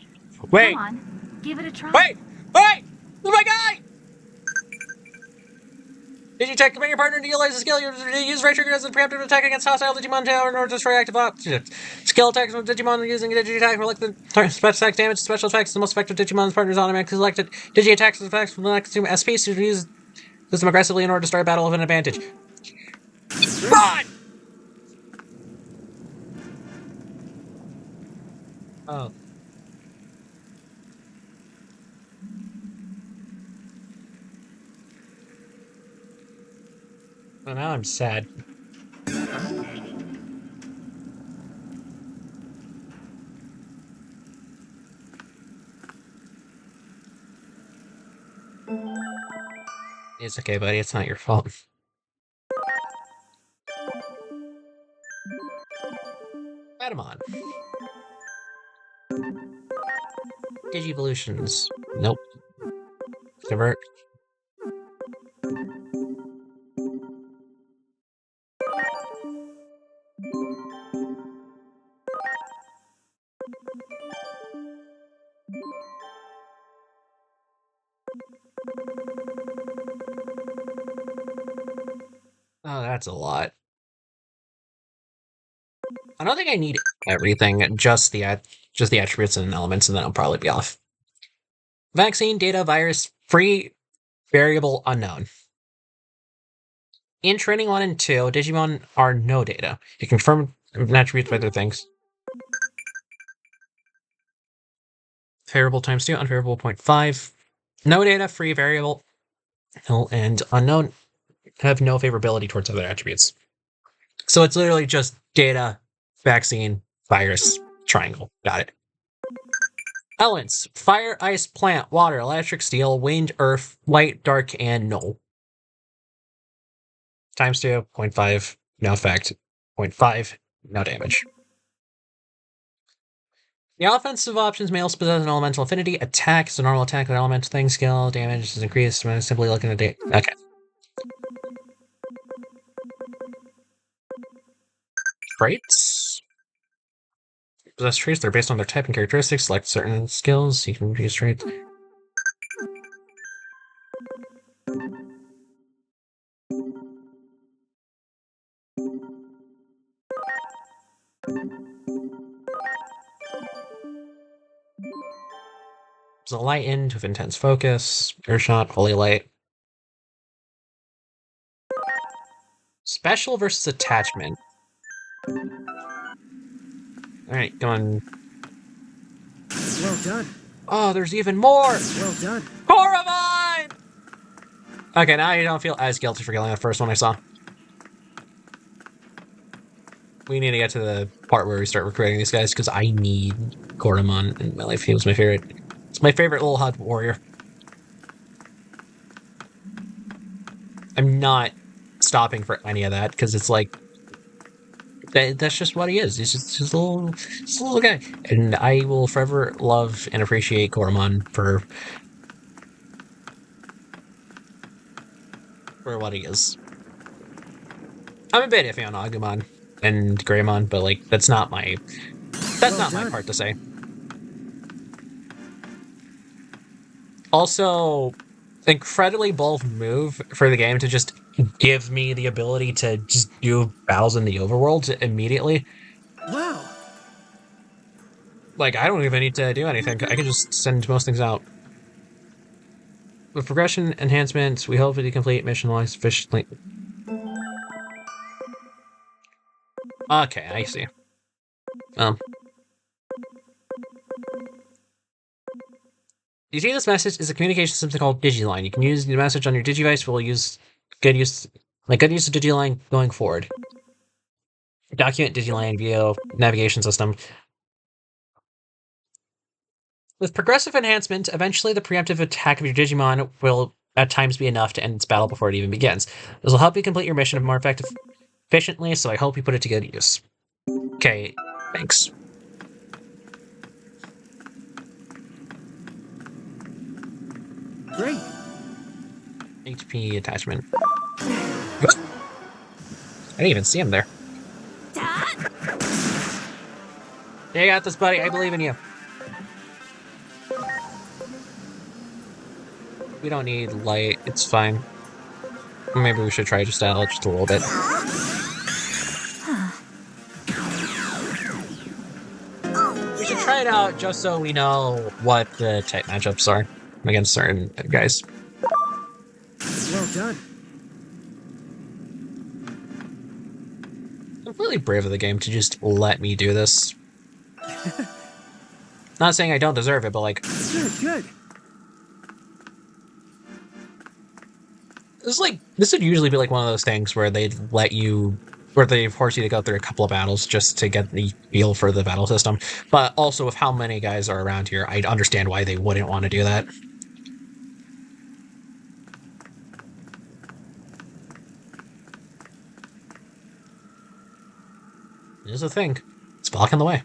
Wait, Come on, give it a try. wait! This is my guy! Digitech, command your partner to utilize the skill. Use right trigger as a preemptive attack against hostile Digimon in order to destroy active objects. Skill attacks with Digimon using Digi-Attack select the special attack damage. Special attacks, the most effective Digimon's partners automatically selected. Digi-Attacks with effects will not consume SP, so use them aggressively in order to start a battle with an advantage. Run! Oh. Well, now I'm sad. It's okay, buddy. It's not your fault. Patamon. Digivolutions. Nope. Convert. Oh, that's a lot. I don't think I need everything, just the attributes and elements, and then I'll probably be off. Vaccine, data, virus, free, variable, unknown. In Training 1 and 2, Digimon are no data. You confirm attributes by their things. Favorable times 2, unfavorable 0.5. No data, free, variable, and unknown have no favorability towards other attributes. So it's literally just data, vaccine, virus, triangle. Got it. Elements: fire, ice, plant, water, electric, steel, wind, earth, light, dark, and null. Times 2, 0.5, no effect. 0.5, no damage. The offensive options may also possess an elemental affinity. Attack is a normal attack with elemental thing. Skill damage is increased when simply looking at the okay. Traits. Possess traits that are based on their type and characteristics. Select certain skills. You can use traits. It's a light end with intense focus. Earshot, holy light. Special versus attachment. Alright, come on. Well done. Oh, there's even more! Well done. Koromon! Okay, now you don't feel as guilty for killing the first one I saw. We need to get to the part where we start recruiting these guys, because I need Koromon in my life. He was my favorite. It's my favorite little hut warrior. I'm not stopping for any of that, because it's like, that's just what he is. He's just a little guy. And I will forever love and appreciate Koromon for what he is. I'm a bit iffy on Agumon and Greymon, but like that's not my part to say. Also, incredibly bold move for the game to just give me the ability to just do battles in the overworld immediately. Wow. Like, I don't even need to do anything. I can just send most things out. With progression enhancements, we hope to complete mission-wise efficiently. Okay, I see. You see this message is a communication system called Digiline. You can use the message on your Digivice. We'll use good use of Digiline going forward. Document Digiline via navigation system. With progressive enhancement, eventually the preemptive attack of your Digimon will at times be enough to end its battle before it even begins. This will help you complete your mission more efficiently, so I hope you put it to good use. Okay, thanks. Great. HP attachment. I didn't even see him there. You got this, buddy. I believe in you. We don't need light. It's fine. Maybe we should try just a little bit. We should try it out just so we know what the type matchups are against certain guys. Well done. I'm really brave of the game to just let me do this. Not saying I don't deserve it, but like... Good. This would usually be like one of those things where they force you to go through a couple of battles just to get the feel for the battle system. But also with how many guys are around here, I understand why they wouldn't want to do that. Here's the thing. It's blocking the way.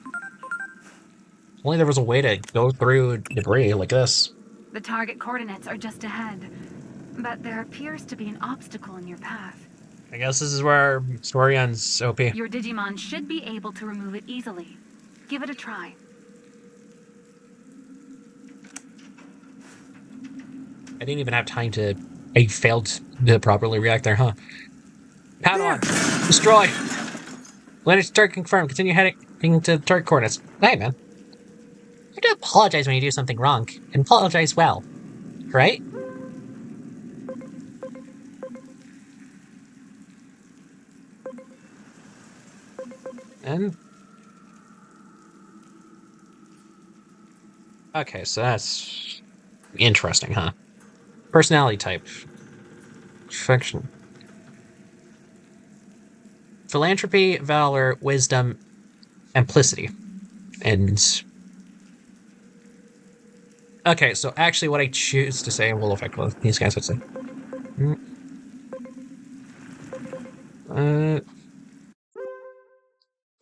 If only there was a way to go through debris like this. The target coordinates are just ahead, but there appears to be an obstacle in your path. I guess this is where our story ends, OP. Your Digimon should be able to remove it easily. Give it a try. I didn't even have time to... I failed to properly react there, huh? Padawan! Destroy! Lineage target confirmed. Continue heading to target coordinates. Hey, man. You have to apologize when you do something wrong. And apologize well. Right? And... okay, so that's... interesting, huh? Personality type. Affection. Philanthropy, valor, wisdom, amplicity. And... okay, so actually what I choose to say will affect both these guys, I'd say.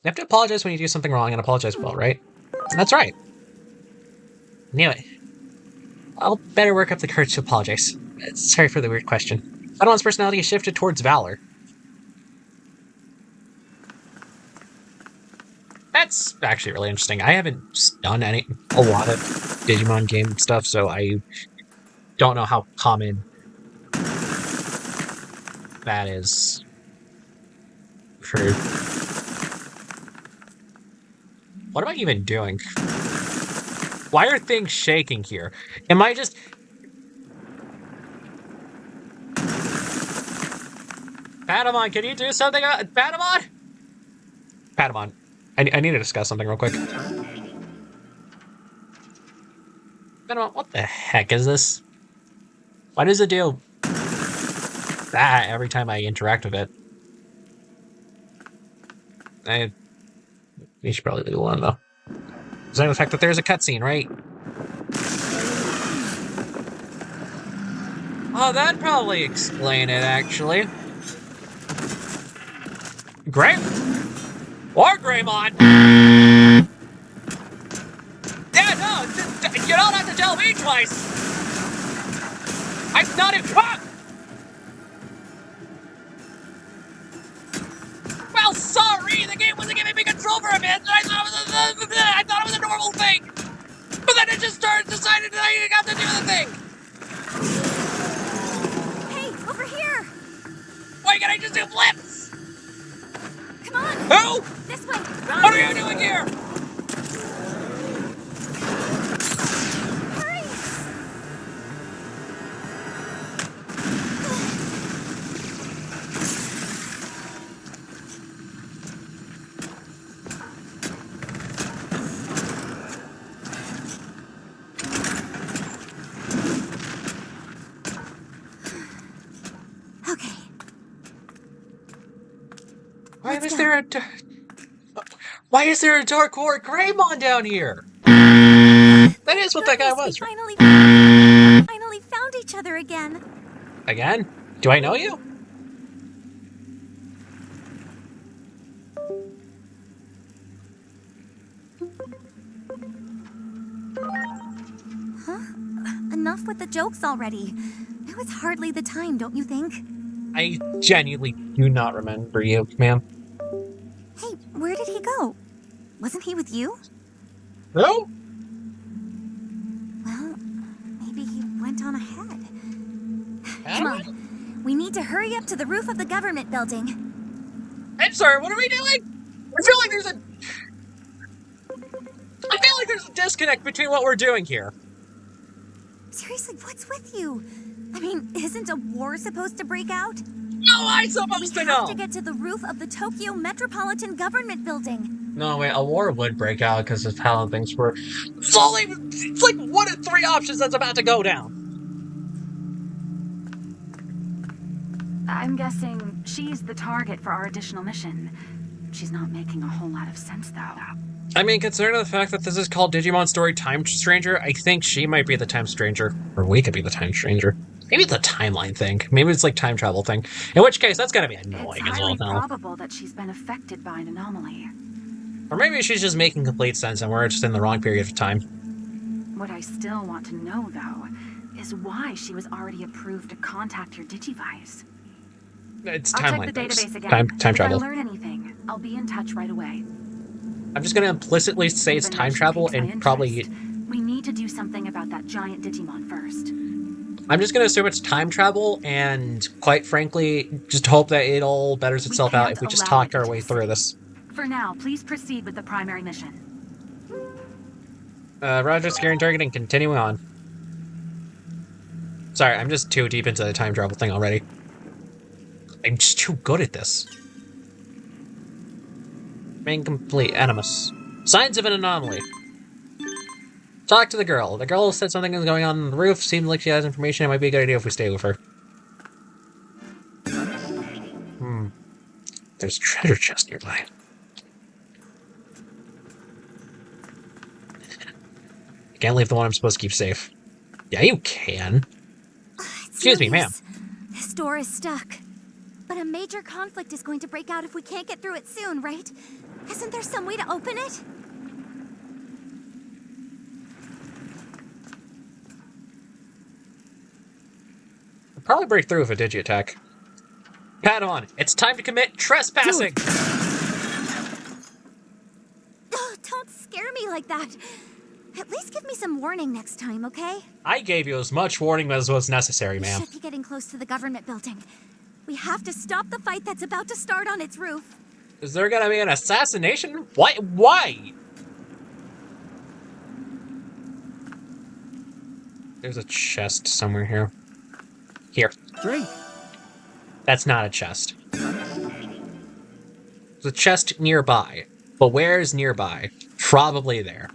You have to apologize when you do something wrong and apologize well, right? That's right. Knew it. I'll better work up the courage to apologize. Sorry for the weird question. Padawan's personality is shifted towards valor. That's actually really interesting. I haven't done a lot of Digimon game stuff, so I don't know how common that is for... what am I even doing? Why are things shaking here? Am I just... Patamon, can you do something? Patamon? Patamon, I need to discuss something real quick. Patamon, what the heck is this? Why does it do that every time I interact with it? You should probably leave it alone, though. Considering the fact that there's a cutscene, right? Oh, that'd probably explain it, actually. Great! Or Greymon! Yeah, no! You don't have to tell me twice! I'm not in... ah! Well, sorry! The game wasn't giving me control for a bit! I thought it was a normal thing! But then it just decided that I got to do the thing! Hey, over here! Why can't I just do flips? Come on! Who? This way! What are you doing here? Hurry! Okay. Why is there a Dark War Greymon down here? That is what that guy was. We finally found each other again. Again? Do I know you? Enough with the jokes already. Now it's hardly the time, don't you think? I genuinely do not remember you, ma'am. Hey, where did he go? Wasn't he with you? No? Well, maybe he went on ahead. Come on. We need to hurry up to the roof of the government building. I'm sorry, what are we doing? I feel like there's a disconnect between what we're doing here. Seriously, what's with you? I mean, isn't a war supposed to break out? How am I supposed to We know? have to get to the roof of the Tokyo Metropolitan Government Building. No, wait, a war would break out because of how things were. It's like one of three options that's about to go down. I'm guessing she's the target for our additional mission. She's not making a whole lot of sense, though. I mean, considering the fact that this is called Digimon Story Time Stranger, I think she might be the Time Stranger. Or we could be the Time Stranger. Maybe it's a timeline thing. Maybe it's like time travel thing. In which case, that's gotta be annoying It's as well highly now. probable that she's been affected by an anomaly. Or maybe she's just making complete sense and we're just in the wrong period of time. What I still want to know, though, is why she was already approved to contact your Digivice. It's I'll check timeline the things. database again. Time travel. If I learn anything, I'll be in touch right away. I'm just gonna implicitly say it's Even though time she travel piques my and probably... interest, we need to do something about that giant Digimon first. I'm just gonna assume it's time travel and, quite frankly, just hope that it all betters itself out if we just talk our way through this. For now, please proceed with the primary mission. Roger, securing target and continuing on. Sorry, I'm just too deep into the time travel thing already. I'm just too good at this. Main complete. Animus. Signs of an anomaly. Talk to the girl. The girl said something is going on the roof. Seems like she has information. It might be a good idea if we stay with her. There's a treasure chest nearby. I can't leave the one I'm supposed to keep safe. Yeah, you can. Excuse me, ma'am. This door is stuck. But a major conflict is going to break out if we can't get through it soon, right? Isn't there some way to open it? I'll probably break through with a digi attack. Pat on. It's time to commit trespassing. Oh, don't scare me like that. At least give me some warning next time, okay? I gave you as much warning as was necessary, We ma'am. should be getting close to the government building. We have to stop the fight that's about to start on its roof. Is there gonna be an assassination? Why? Why? There's a chest somewhere here. Here. Great. That's not a chest. There's a chest nearby. But where is nearby? Probably there.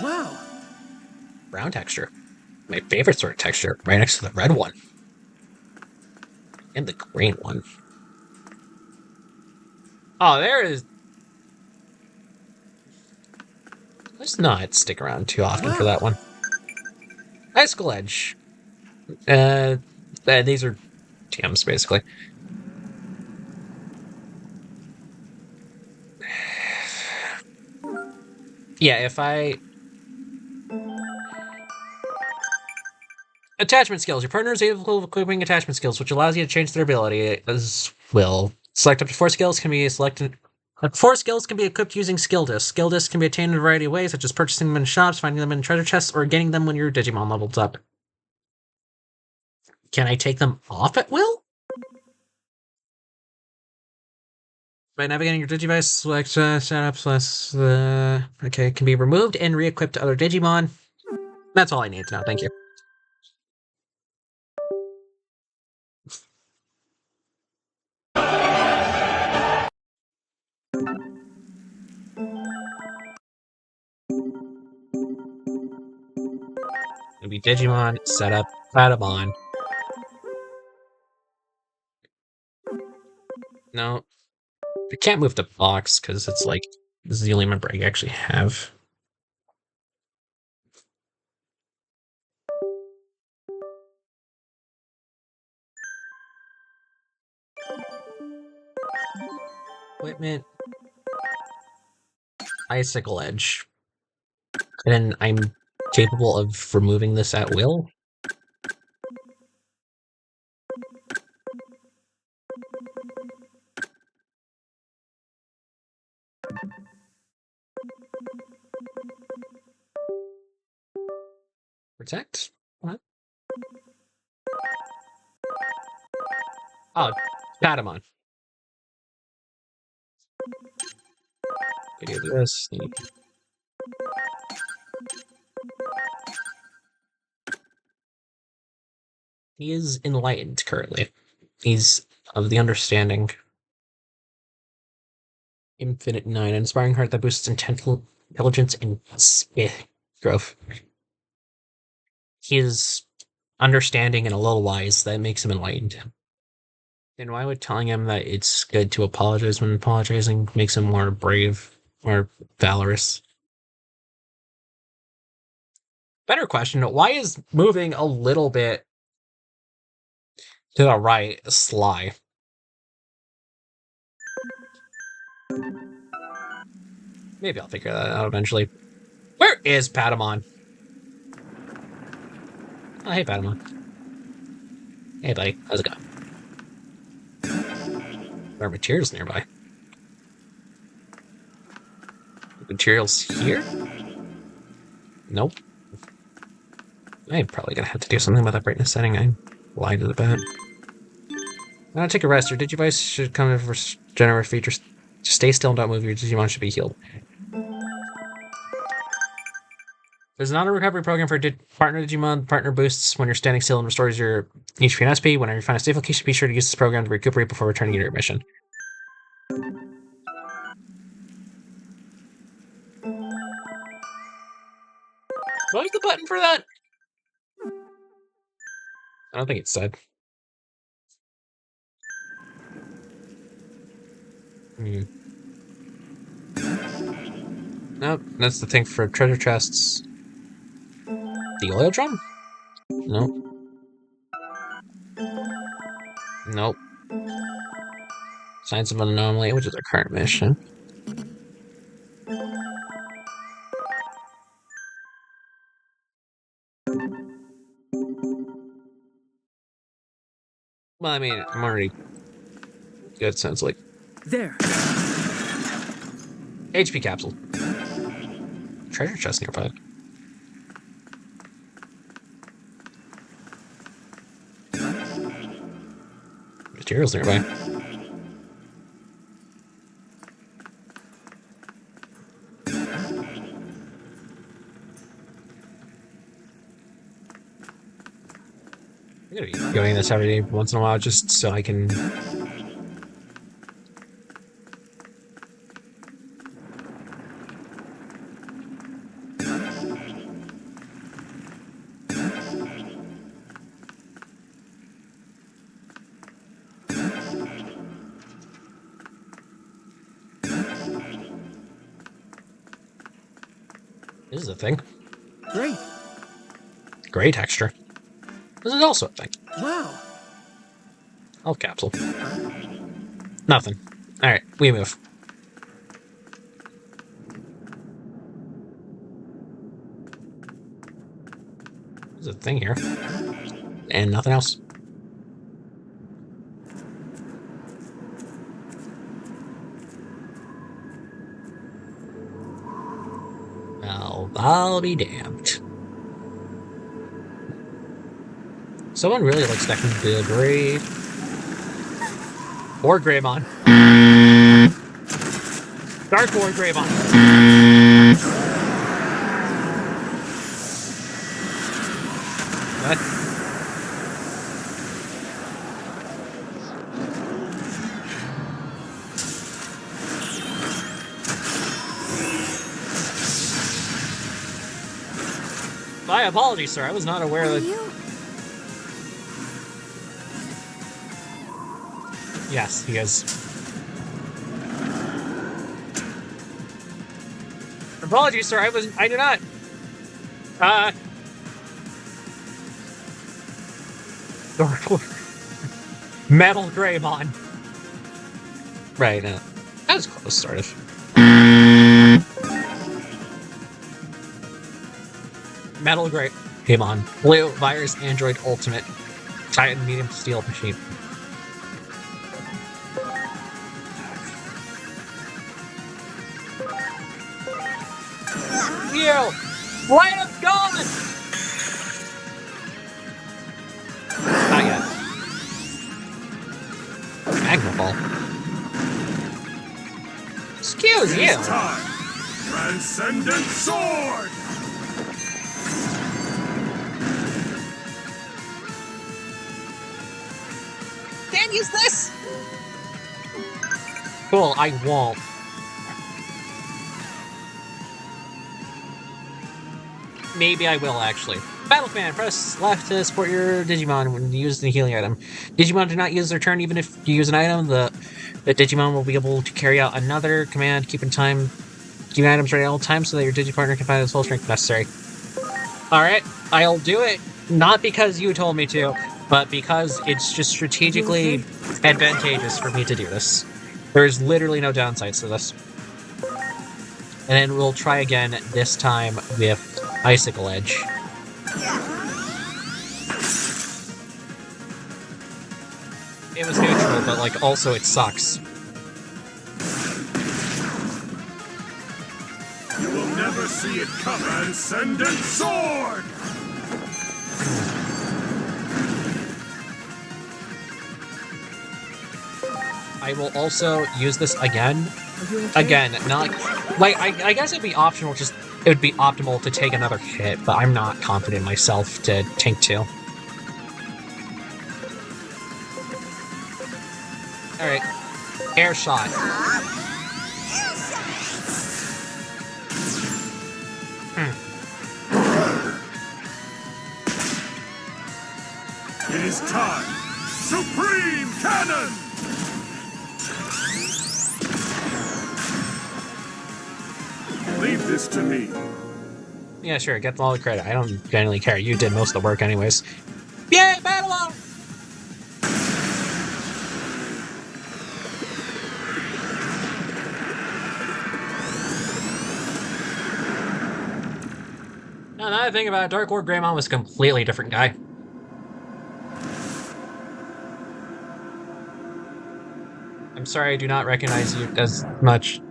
Wow. Brown texture. My favorite sort of texture. Right next to the red one. And the green one. Oh, there is... Let's not stick around too often for that one. Icicle Edge. These are TMs, basically. Yeah, if I... Attachment skills. Your partner is able of equipping attachment skills, which allows you to change their ability as will. Select up to 4 skills can be selected. Up to 4 skills can be equipped using skill discs. Skill discs can be attained in a variety of ways, such as purchasing them in shops, finding them in treasure chests, or getting them when your Digimon levels up. Can I take them off at will? By navigating your Digivice, select setup plus okay, it can be removed and re-equipped to other Digimon. That's all I need to know, thank you. It'll be Digimon, setup, Patamon. No. I can't move the box because it's like, this is the only member I actually have. Equipment. Icicle Edge. And then I'm capable of removing this at will? Protect? What? Oh, Patamon. We do this. He is enlightened currently. He's of the understanding. Infinite 9, an inspiring heart that boosts intelligence and growth. He is understanding and a little wise. That makes him enlightened. And why would telling him that it's good to apologize when apologizing makes him more brave, more valorous? Better question, why is moving a little bit to the right sly? Maybe I'll figure that out eventually. Where is Patamon? Oh, hey, Patamon. Hey, buddy. How's it going? There are materials nearby. Materials here? Nope. I'm probably gonna have to do something about that brightness setting. I lied to the bat. Now take a rest. Your Digivice should come in for generate features. Just stay still and don't move. Your Digimon should be healed. There's not a recovery program for partner Digimon. Partner boosts when you're standing still and restores your HP and SP. Whenever you find a safe location, be sure to use this program to recuperate before returning to your mission. What was the button for that? I don't think it said. Nope, that's the thing for treasure chests. The oil drum? Nope. Nope. Signs of an anomaly, which is our current mission. Well, I mean, I'm already good, sounds like. There. HP capsule. Treasure chest nearby. Materials nearby. I'm gonna be doing this every once in a while just so I can. This is a thing. Great. Gray texture. This is also a thing. Wow. Health capsule. Nothing. Alright, we move. There's a thing here. And nothing else. Well, I'll be damned. Someone really likes that the gray or Greymon. Dark or Greymon. What? My apologies, sir. I was not aware that. Yes, he is. Apologies, sir. I do not. Metal Greymon. Right, that was close, sort of. Metal Greymon. Blue Virus Android Ultimate. Titan Medium Steel Machine. You! Light of God! Not yet. Magma Ball. Excuse you! It's time! Transcendent Sword! Can't use this! Cool, I won't. Maybe I will, actually. Battle Fan, press left to support your Digimon when you use the healing item. Digimon do not use their turn even if you use an item. The Digimon will be able to carry out another command, keeping items ready at all times so that your Digipartner can find its full strength if necessary. Alright, I'll do it. Not because you told me to, but because it's just strategically advantageous for me to do this. There's literally no downsides to this. And then we'll try again, this time with Icicle Edge. It was neutral, but, like, also it sucks. You will never see it come. Transcendent Sword! I will also use this again. Again, not... Like, I guess it'd be optional, just... It would be optimal to take another hit, but I'm not confident myself to tank 2. Alright. Air shot. It is time! Supreme Cannon! Leave this to me. Yeah, sure, get all the credit. I don't generally care. You did most of the work anyways. Yay, battle on! Now that I think about it, Dark Lord Greymon was a completely different guy. I'm sorry I do not recognize you as much.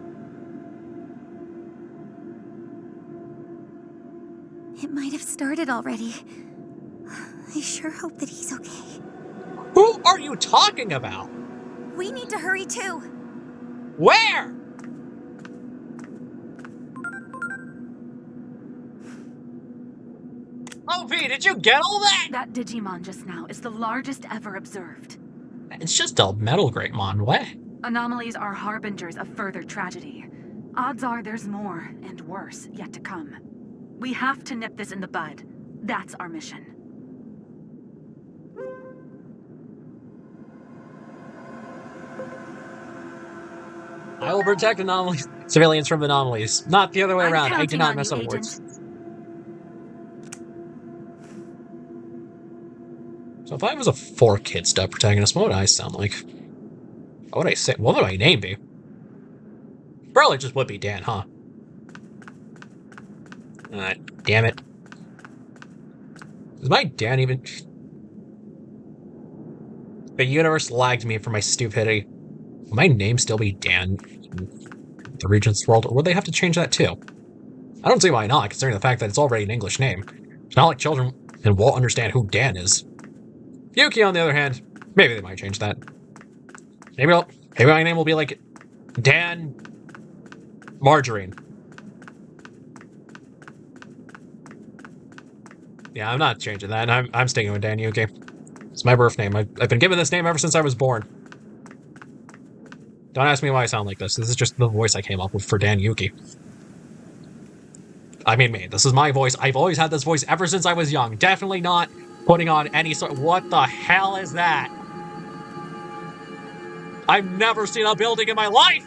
It might have started already. I sure hope that he's okay. Who are you talking about? We need to hurry too. Where? OP, did you get all that? That Digimon just now is the largest ever observed. It's just a metal Greymon. What? Anomalies are harbingers of further tragedy. Odds are there's more, and worse, yet to come. We have to nip this in the bud. That's our mission. I will protect anomalies, civilians from anomalies, not the other way I'm around. I do counting not on mess you, up Agent. words. So if I was a 4-kid stub protagonist, what would I sound like? What would I say? What would my name be? Probably just would be Dan, huh? Damn it. Is my Dan even... The universe lagged me for my stupidity. Will my name still be Dan in the Regent's world, or would they have to change that too? I don't see why not, considering the fact that it's already an English name. It's not like children won't understand who Dan is. Yuki, on the other hand, maybe they might change that. Maybe my name will be like Dan Margarine. Yeah, I'm not changing that. I'm sticking with Dan Yuki. It's my birth name. I've been given this name ever since I was born. Don't ask me why I sound like this. This is just the voice I came up with for Dan Yuki. I mean, me. This is my voice. I've always had this voice ever since I was young. Definitely not putting on any sort... What the hell is that? I've never seen a building in my life!